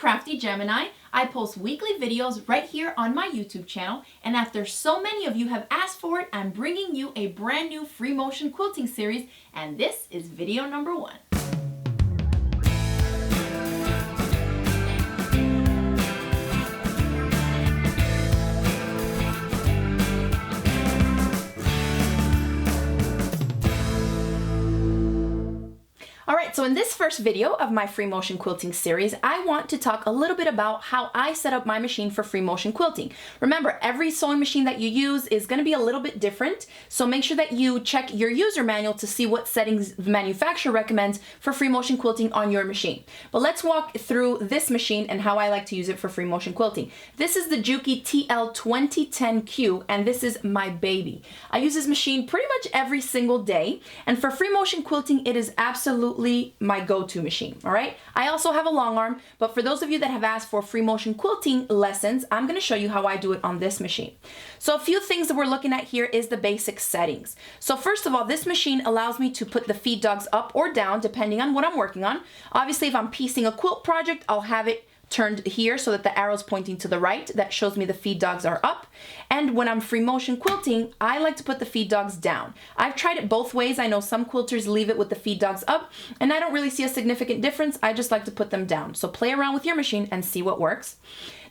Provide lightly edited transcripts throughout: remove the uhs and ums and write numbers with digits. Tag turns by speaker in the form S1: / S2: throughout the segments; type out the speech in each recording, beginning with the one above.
S1: Crafty Gemini. I post weekly videos right here on my YouTube channel, and after so many of you have asked for it, I'm bringing you a brand new free motion quilting series, and this is video number 1. Alright, so in this first video of my free motion quilting series, I want to talk a little bit about how I set up my machine for free motion quilting. Remember, every sewing machine that you use is going to be a little bit different, so make sure that you check your user manual to see what settings the manufacturer recommends for free motion quilting on your machine. But let's walk through this machine and how I like to use it for free motion quilting. This is the Juki TL2010Q, and this is my baby. I use this machine pretty much every single day, and for free motion quilting, it is absolutely my go-to machine. All right, I also have a long arm, but for those of you that have asked for free motion quilting lessons, I'm going to show you how I do it on this machine. So a few things that we're looking at here is the basic settings. So first of all, this machine allows me to put the feed dogs up or down depending on what I'm working on. Obviously, if I'm piecing a quilt project, I'll have it turned here so that the arrow's pointing to the right. That shows me the feed dogs are up. And when I'm free motion quilting, I like to put the feed dogs down. I've tried it both ways. I know some quilters leave it with the feed dogs up, and I don't really see a significant difference. I just like to put them down. So play around with your machine and see what works.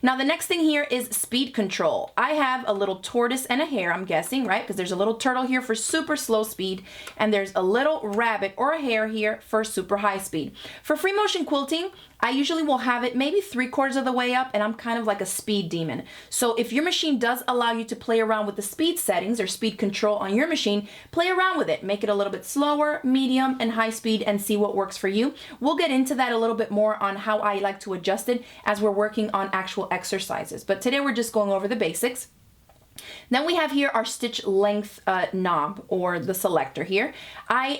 S1: Now the next thing here is speed control. I have a little tortoise and a hare, I'm guessing, right? Because there's a little turtle here for super slow speed, and there's a little rabbit or a hare here for super high speed. For free motion quilting, I usually will have it maybe 3/4 of the way up, and I'm kind of like a speed demon. So if your machine does allow you to play around with the speed settings or speed control on your machine, play around with it. Make it a little bit slower, medium, and high speed and see what works for you. We'll get into that a little bit more on how I like to adjust it as we're working on actual exercises. But today we're just going over the basics. Then we have here our stitch length knob or the selector here.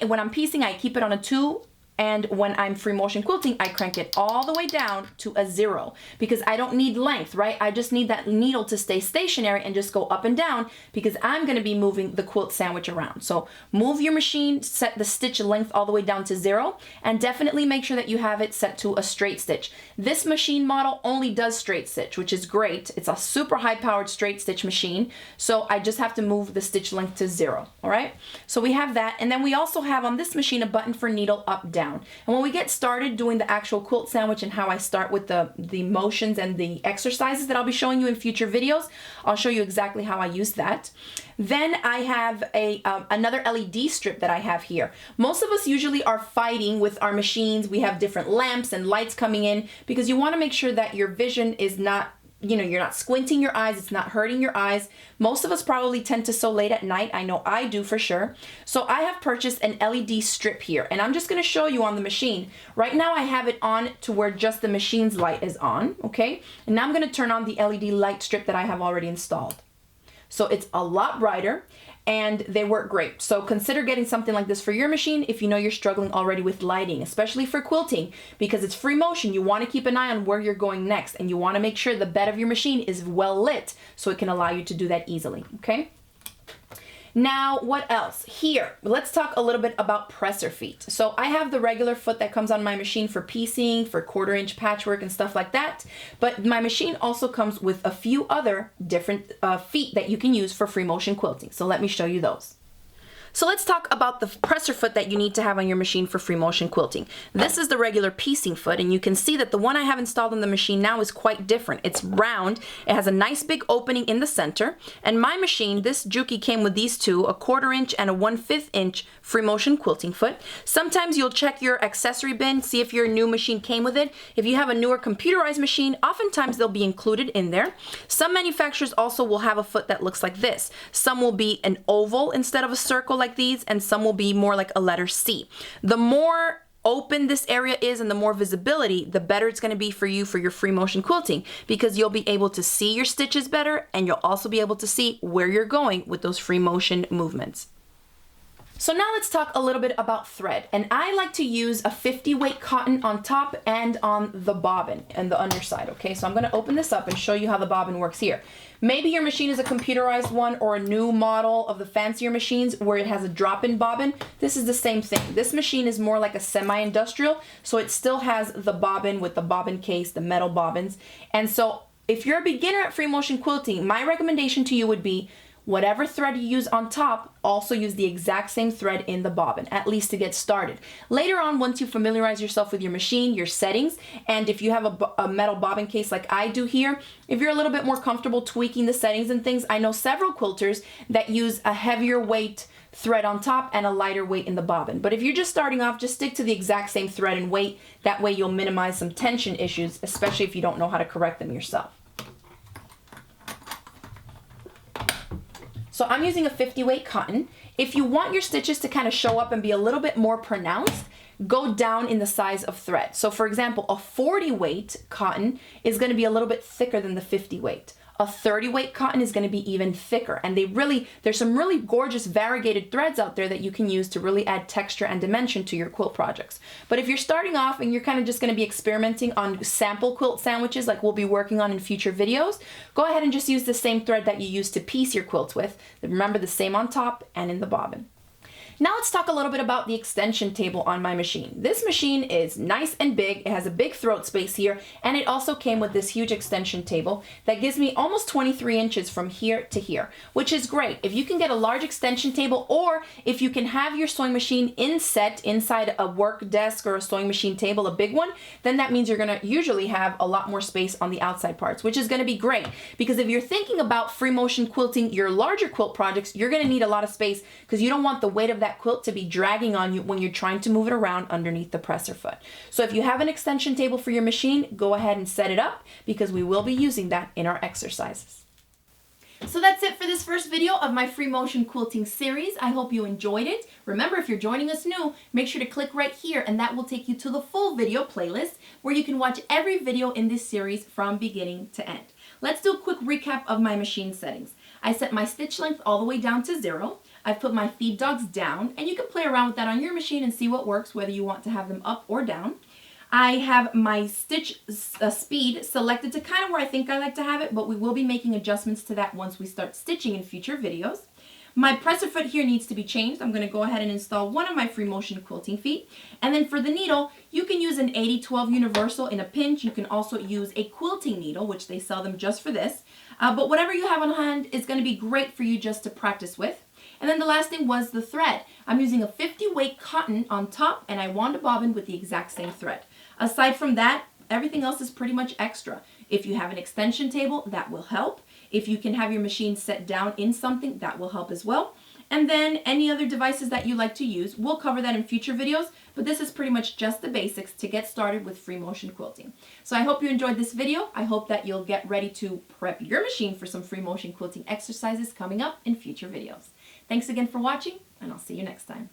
S1: When I'm piecing, I keep it on a 2. And when I'm free motion quilting, I crank it all the way down to a 0 because I don't need length, right? I just need that needle to stay stationary and just go up and down because I'm going to be moving the quilt sandwich around. So move your machine, set the stitch length all the way down to 0, and definitely make sure that you have it set to a straight stitch. This machine model only does straight stitch, which is great. It's a super high powered straight stitch machine. So I just have to move the stitch length to 0. All right. So we have that. And then we also have on this machine a button for needle up, down. And when we get started doing the actual quilt sandwich and how I start with the motions and the exercises that I'll be showing you in future videos, I'll show you exactly how I use that. Then I have another LED strip that I have here. Most of us usually are fighting with our machines. We have different lamps and lights coming in because you want to make sure that your vision is not, you're not squinting your eyes, it's not hurting your eyes. Most of us probably tend to sew late at night. I know I do for sure. So I have purchased an LED strip here, and I'm just going to show you on the machine. Right now I have it on to where just the machine's light is on, okay? And now I'm going to turn on the LED light strip that I have already installed. So it's a lot brighter, and they work great. So consider getting something like this for your machine if you know you're struggling already with lighting, especially for quilting, because it's free motion. You want to keep an eye on where you're going next, and you want to make sure the bed of your machine is well lit so it can allow you to do that easily, okay? Now, what else? Here, let's talk a little bit about presser feet. So I have the regular foot that comes on my machine for piecing, for 1/4-inch patchwork and stuff like that. But my machine also comes with a few other different feet that you can use for free motion quilting. So let me show you those. So let's talk about the presser foot that you need to have on your machine for free motion quilting. This is the regular piecing foot, and you can see that the one I have installed on the machine now is quite different. It's round, it has a nice big opening in the center, and my machine, this Juki, came with these two, a 1/4-inch and a 1/5 inch free motion quilting foot. Sometimes you'll check your accessory bin, see if your new machine came with it. If you have a newer computerized machine, oftentimes they'll be included in there. Some manufacturers also will have a foot that looks like this. Some will be an oval instead of a circle like these, and some will be more like a letter C. The more open this area is and the more visibility, the better it's going to be for you for your free motion quilting, because you'll be able to see your stitches better, and you'll also be able to see where you're going with those free motion movements. So now let's talk a little bit about thread. And I like to use a 50 weight cotton on top and on the bobbin and the underside, okay? So I'm gonna open this up and show you how the bobbin works here. Maybe your machine is a computerized one or a new model of the fancier machines where it has a drop-in bobbin. This is the same thing. This machine is more like a semi-industrial, so it still has the bobbin with the bobbin case, the metal bobbins. And so if you're a beginner at free motion quilting, my recommendation to you would be whatever thread you use on top, also use the exact same thread in the bobbin, at least to get started. Later on, once you familiarize yourself with your machine, your settings, and if you have a metal bobbin case like I do here, if you're a little bit more comfortable tweaking the settings and things, I know several quilters that use a heavier weight thread on top and a lighter weight in the bobbin. But if you're just starting off, just stick to the exact same thread and weight. That way you'll minimize some tension issues, especially if you don't know how to correct them yourself. So I'm using a 50 weight cotton. If you want your stitches to kind of show up and be a little bit more pronounced, go down in the size of thread. So for example, a 40 weight cotton is going to be a little bit thicker than the 50 weight. A 30 weight cotton is going to be even thicker. And there's some really gorgeous variegated threads out there that you can use to really add texture and dimension to your quilt projects. But if you're starting off and you're kind of just going to be experimenting on sample quilt sandwiches like we'll be working on in future videos, go ahead and just use the same thread that you use to piece your quilts with. Remember, the same on top and in the bobbin. Now let's talk a little bit about the extension table on my machine. This machine is nice and big. It has a big throat space here, and it also came with this huge extension table that gives me almost 23 inches from here to here, which is great. If you can get a large extension table, or if you can have your sewing machine inset inside a work desk or a sewing machine table, a big one, then that means you're gonna usually have a lot more space on the outside parts, which is gonna be great. Because if you're thinking about free motion quilting your larger quilt projects, you're gonna need a lot of space because you don't want the weight of that quilt to be dragging on you when you're trying to move it around underneath the presser foot. So if you have an extension table for your machine, go ahead and set it up because we will be using that in our exercises. So that's it for this first video of my free motion quilting series. I hope you enjoyed it. Remember, if you're joining us new, make sure to click right here and that will take you to the full video playlist where you can watch every video in this series from beginning to end. Let's do a quick recap of my machine settings. I set my stitch length all the way down to 0. I've put my feed dogs down, and you can play around with that on your machine and see what works, whether you want to have them up or down. I have my stitch speed selected to kind of where I think I like to have it, but we will be making adjustments to that once we start stitching in future videos. My presser foot here needs to be changed. I'm going to go ahead and install one of my free motion quilting feet. And then for the needle, you can use an 80-12 universal in a pinch. You can also use a quilting needle, which they sell them just for this. But whatever you have on hand is going to be great for you just to practice with. And then the last thing was the thread. I'm using a 50 weight cotton on top, and I wound a bobbin with the exact same thread. Aside from that, everything else is pretty much extra. If you have an extension table, that will help. If you can have your machine set down in something, that will help as well. And then any other devices that you like to use, we'll cover that in future videos, but this is pretty much just the basics to get started with free motion quilting. So I hope you enjoyed this video. I hope that you'll get ready to prep your machine for some free motion quilting exercises coming up in future videos. Thanks again for watching, and I'll see you next time.